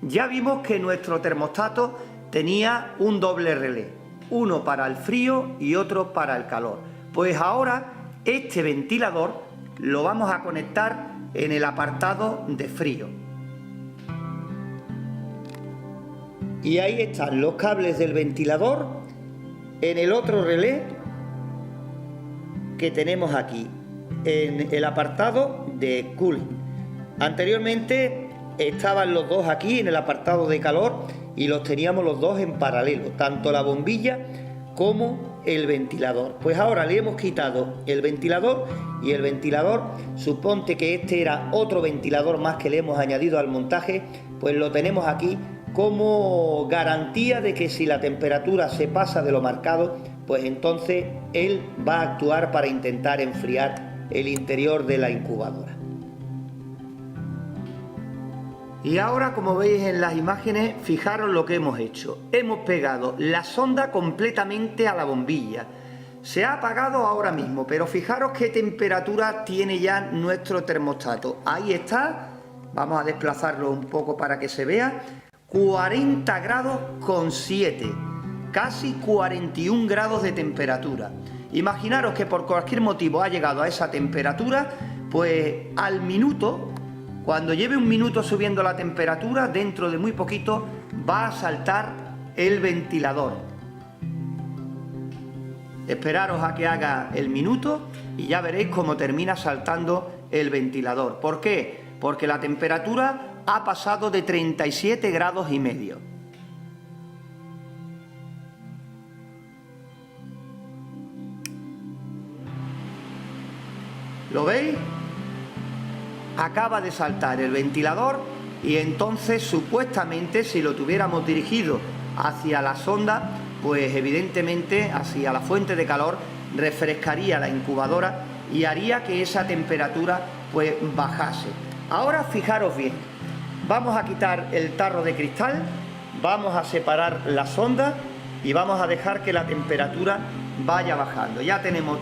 Ya vimos que nuestro termostato tenía un doble relé, uno para el frío y otro para el calor. Pues ahora este ventilador lo vamos a conectar en el apartado de frío. Y ahí están los cables del ventilador en el otro relé que tenemos aquí, en el apartado de cooling. Anteriormente estaban los dos aquí en el apartado de calor y los teníamos los dos en paralelo, tanto la bombilla como el ventilador. Pues ahora le hemos quitado el ventilador y el ventilador, suponte que este era otro ventilador más que le hemos añadido al montaje, pues lo tenemos aquí como garantía de que si la temperatura se pasa de lo marcado, pues entonces él va a actuar para intentar enfriar el interior de la incubadora. Y ahora, como veis en las imágenes, fijaros lo que hemos hecho. Hemos pegado la sonda completamente a la bombilla. Se ha apagado ahora mismo, pero fijaros qué temperatura tiene ya nuestro termostato. Ahí está, vamos a desplazarlo un poco para que se vea. 40 grados con 7, casi 41 grados de temperatura. Imaginaros que por cualquier motivo ha llegado a esa temperatura, pues al minuto, cuando lleve un minuto subiendo la temperatura, dentro de muy poquito va a saltar el ventilador. Esperaros a que haga el minuto y ya veréis cómo termina saltando el ventilador. ¿Por qué? Porque la temperatura ha pasado de 37 grados y medio. ¿Lo veis? Acaba de saltar el ventilador y entonces supuestamente si lo tuviéramos dirigido hacia la sonda, pues evidentemente hacia la fuente de calor, refrescaría la incubadora y haría que esa temperatura pues bajase. Ahora fijaros bien, vamos a quitar el tarro de cristal, vamos a separar la sonda y vamos a dejar que la temperatura vaya bajando. Ya tenemos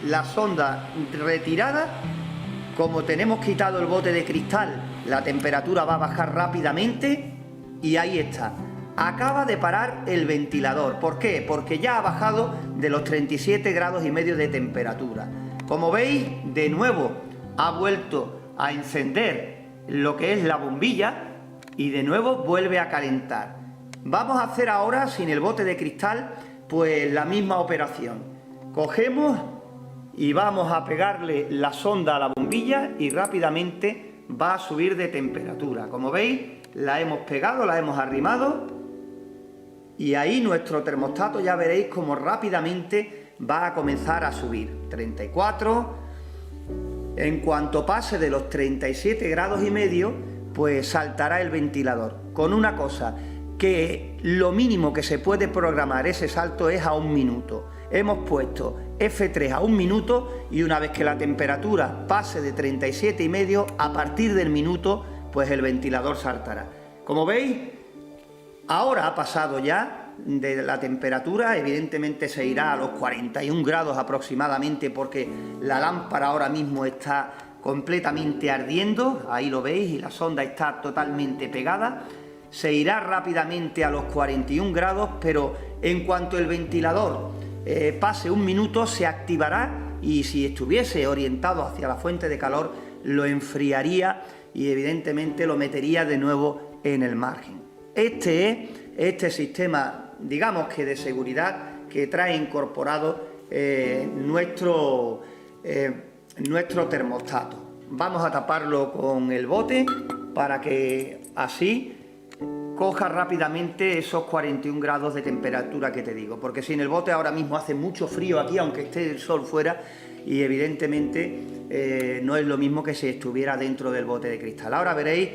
la sonda retirada. Como tenemos quitado el bote de cristal, la temperatura va a bajar rápidamente y ahí está. Acaba de parar el ventilador. ¿Por qué? Porque ya ha bajado de los 37 grados y medio de temperatura. Como veis, de nuevo ha vuelto a encender lo que es la bombilla y de nuevo vuelve a calentar. Vamos a hacer ahora, sin el bote de cristal, pues la misma operación. Cogemos y vamos a pegarle la sonda a la bombilla y rápidamente va a subir de temperatura. Como veis, la hemos pegado, la hemos arrimado y ahí nuestro termostato ya veréis cómo rápidamente va a comenzar a subir. 34. En cuanto pase de los 37 grados y medio, pues saltará el ventilador. Con una cosa, que lo mínimo que se puede programar ese salto es a 1 minuto. Hemos puesto F3 a 1 minuto y una vez que la temperatura pase de 37 y medio, a partir del minuto, pues el ventilador saltará. Como veis, ahora ha pasado ya de la temperatura, evidentemente se irá a los 41 grados aproximadamente porque la lámpara ahora mismo está completamente ardiendo, ahí lo veis, y la sonda está totalmente pegada. se irá rápidamente a los 41 grados, pero en cuanto el ventilador pase un minuto se activará y si estuviese orientado hacia la fuente de calor lo enfriaría y evidentemente lo metería de nuevo en el margen. Este sistema, digamos que de seguridad, que trae incorporado nuestro termostato. Vamos a taparlo con el bote para que así coja rápidamente esos 41 grados de temperatura que te digo, porque si en el bote ahora mismo hace mucho frío aquí, aunque esté el sol fuera, y evidentemente no es lo mismo que si estuviera dentro del bote de cristal. Ahora veréis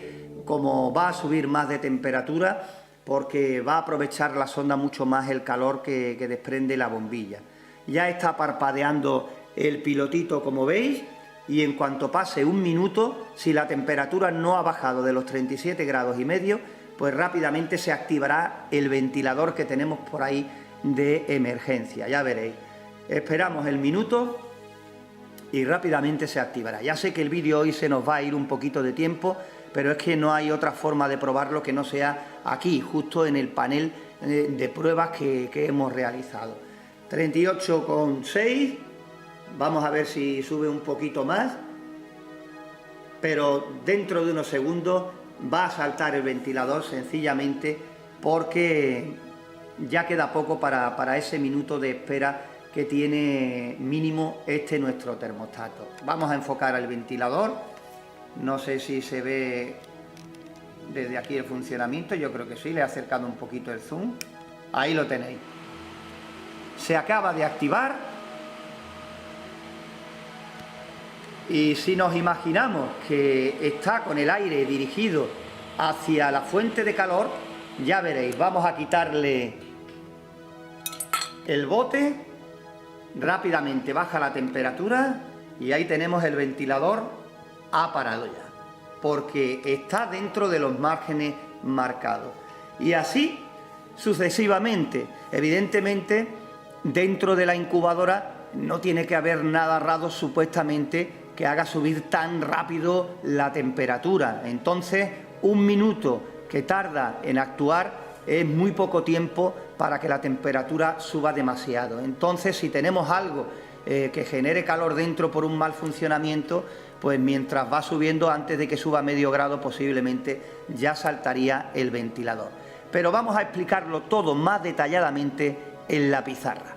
cómo va a subir más de temperatura, porque va a aprovechar la sonda mucho más el calor que desprende la bombilla. Ya está parpadeando el pilotito, como veis, y en cuanto pase un minuto, si la temperatura no ha bajado de los 37 grados y medio, pues rápidamente se activará el ventilador que tenemos por ahí de emergencia. Ya veréis. Esperamos el minuto y rápidamente se activará. Ya sé que el vídeo hoy se nos va a ir un poquito de tiempo, pero es que no hay otra forma de probarlo que no sea aquí, justo en el panel de pruebas que hemos realizado. 38,6, vamos a ver si sube un poquito más, pero dentro de unos segundos va a saltar el ventilador sencillamente porque ya queda poco para ese minuto de espera que tiene mínimo nuestro termostato. Vamos a enfocar al ventilador, no sé si se ve desde aquí el funcionamiento, yo creo que sí, le he acercado un poquito el zoom, ahí lo tenéis. Se acaba de activar y si nos imaginamos que está con el aire dirigido hacia la fuente de calor, ya veréis, vamos a quitarle el bote, rápidamente baja la temperatura y ahí tenemos el ventilador, ha parado ya, porque está dentro de los márgenes marcados. Y así sucesivamente. Evidentemente, dentro de la incubadora no tiene que haber nada raro supuestamente que haga subir tan rápido la temperatura. Entonces, un minuto que tarda en actuar es muy poco tiempo para que la temperatura suba demasiado. Entonces, si tenemos algo que genere calor dentro por un mal funcionamiento, pues mientras va subiendo, antes de que suba medio grado, posiblemente ya saltaría el ventilador. Pero vamos a explicarlo todo más detalladamente en la pizarra.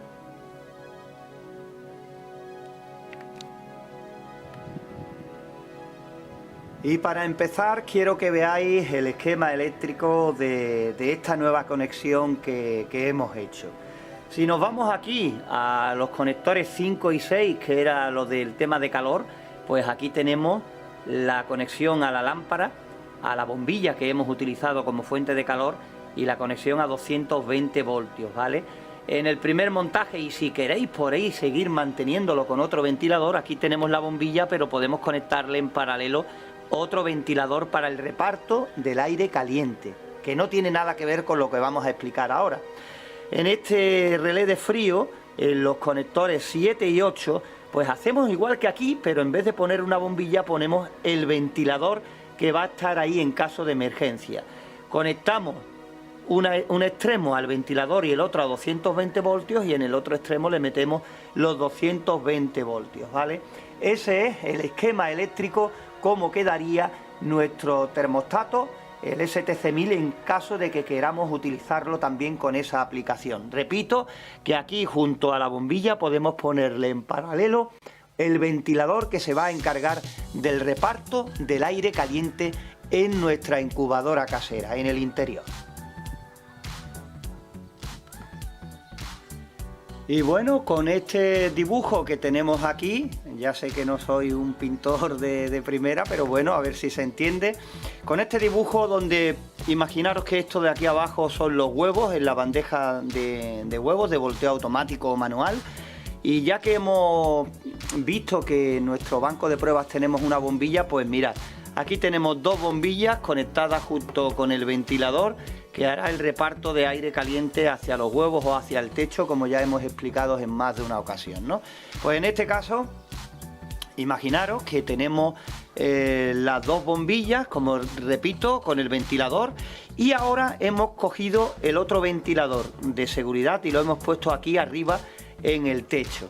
Y para empezar quiero que veáis el esquema eléctrico de esta nueva conexión que hemos hecho. Si nos vamos aquí a los conectores 5 y 6, que era lo del tema de calor, pues aquí tenemos la conexión a la lámpara, a la bombilla que hemos utilizado como fuente de calor y la conexión a 220 voltios, ¿vale? En el primer montaje, y si queréis por ahí seguir manteniéndolo con otro ventilador, aquí tenemos la bombilla, pero podemos conectarle en paralelo otro ventilador para el reparto del aire caliente, que no tiene nada que ver con lo que vamos a explicar ahora. En este relé de frío, en los conectores 7 y 8, pues hacemos igual que aquí, pero en vez de poner una bombilla ponemos el ventilador que va a estar ahí en caso de emergencia. Conectamos un extremo al ventilador y el otro a 220 voltios y en el otro extremo le metemos los 220 voltios, ¿vale? Ese es el esquema eléctrico, cómo quedaría nuestro termostato, el STC1000, en caso de que queramos utilizarlo también con esa aplicación. Repito que aquí junto a la bombilla podemos ponerle en paralelo el ventilador que se va a encargar del reparto del aire caliente en nuestra incubadora casera, en el interior. Y bueno, con este dibujo que tenemos aquí, ya sé que no soy un pintor de primera, pero bueno, a ver si se entiende. Con este dibujo donde imaginaros que esto de aquí abajo son los huevos en la bandeja de huevos de volteo automático o manual. Y ya que hemos visto que en nuestro banco de pruebas tenemos una bombilla, pues mirad, aquí tenemos dos bombillas conectadas junto con el ventilador que hará el reparto de aire caliente hacia los huevos o hacia el techo, como ya hemos explicado en más de una ocasión, ¿no? Pues en este caso Imaginaros que tenemos las dos bombillas, como repito, con el ventilador, y ahora hemos cogido el otro ventilador de seguridad y lo hemos puesto aquí arriba en el techo.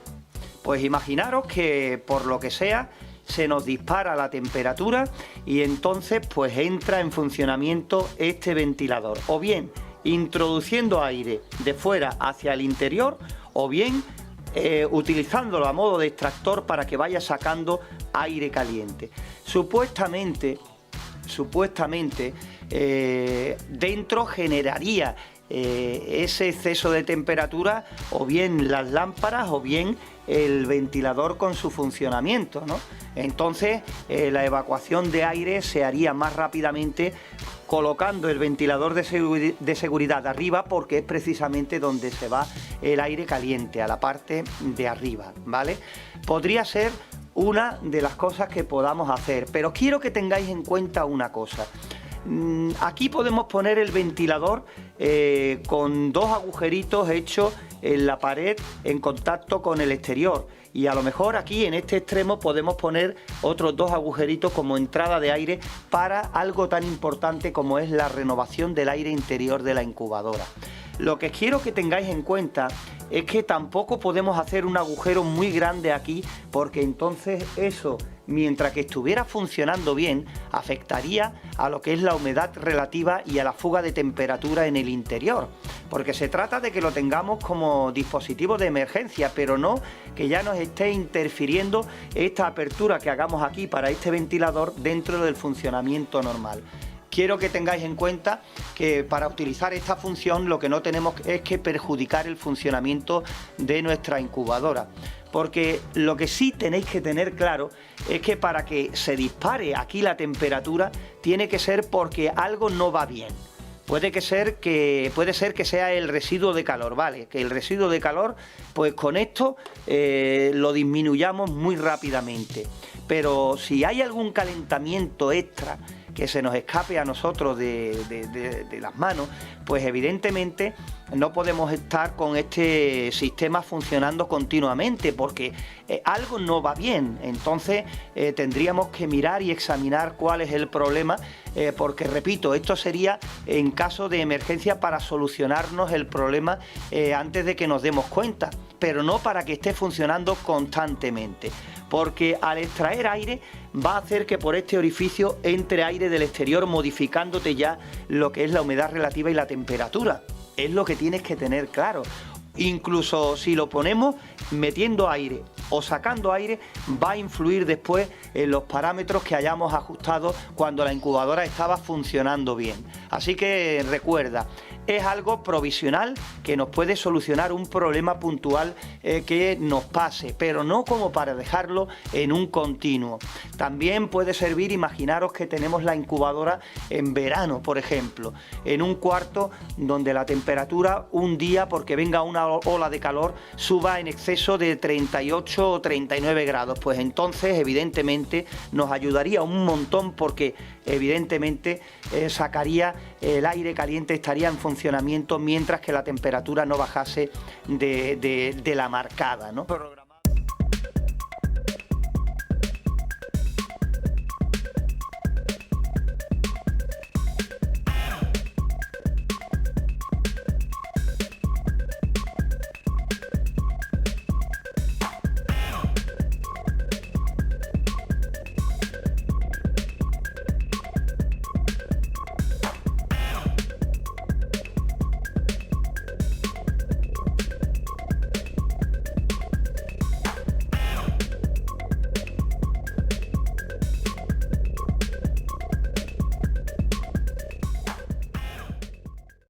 Pues imaginaros que por lo que sea se nos dispara la temperatura y entonces pues entra en funcionamiento este ventilador, o bien introduciendo aire de fuera hacia el interior, o bien utilizándolo a modo de extractor para que vaya sacando aire caliente. Supuestamente dentro generaría ese exceso de temperatura o bien las lámparas o bien el ventilador con su funcionamiento, ¿no? Entonces la evacuación de aire se haría más rápidamente colocando el ventilador de seguridad arriba, porque es precisamente donde se va el aire caliente, a la parte de arriba, ¿vale? Podría ser una de las cosas que podamos hacer, pero quiero que tengáis en cuenta una cosa. Aquí podemos poner el ventilador con dos agujeritos hechos en la pared en contacto con el exterior, y a lo mejor aquí en este extremo podemos poner otros dos agujeritos como entrada de aire para algo tan importante como es la renovación del aire interior de la incubadora. Lo que quiero que tengáis en cuenta es que tampoco podemos hacer un agujero muy grande aquí, porque entonces eso, mientras que estuviera funcionando bien, afectaría a lo que es la humedad relativa y a la fuga de temperatura en el interior, porque se trata de que lo tengamos como dispositivo de emergencia, pero no que ya nos esté interfiriendo esta apertura que hagamos aquí para este ventilador dentro del funcionamiento normal. Quiero que tengáis en cuenta que para utilizar esta función lo que no tenemos es que perjudicar el funcionamiento de nuestra incubadora, porque lo que sí tenéis que tener claro es que para que se dispare aquí la temperatura tiene que ser porque algo no va bien. Puede ser que sea el residuo de calor, ¿vale? Que el residuo de calor, pues con esto lo disminuyamos muy rápidamente. Pero si hay algún calentamiento extra que se nos escape a nosotros de las manos, pues evidentemente no podemos estar con este sistema funcionando continuamente, porque algo no va bien. Entonces tendríamos que mirar y examinar cuál es el problema, porque repito, esto sería en caso de emergencia para solucionarnos el problema antes de que nos demos cuenta, pero no para que esté funcionando constantemente, porque al extraer aire va a hacer que por este orificio entre aire del exterior, modificándote ya lo que es la humedad relativa y la temperatura. Es lo que tienes que tener claro. Incluso si lo ponemos metiendo aire o sacando aire, va a influir después en los parámetros que hayamos ajustado cuando la incubadora estaba funcionando bien. Así que recuerda, es algo provisional que nos puede solucionar un problema puntual que nos pase, pero no como para dejarlo en un continuo. También puede servir, imaginaros que tenemos la incubadora en verano, por ejemplo, en un cuarto donde la temperatura un día, porque venga una ola de calor, suba en exceso de 38 o 39 grados, pues entonces evidentemente nos ayudaría un montón, porque evidentemente sacaría el aire caliente, estaría en funcionamiento mientras que la temperatura no bajase de la marcada, ¿no?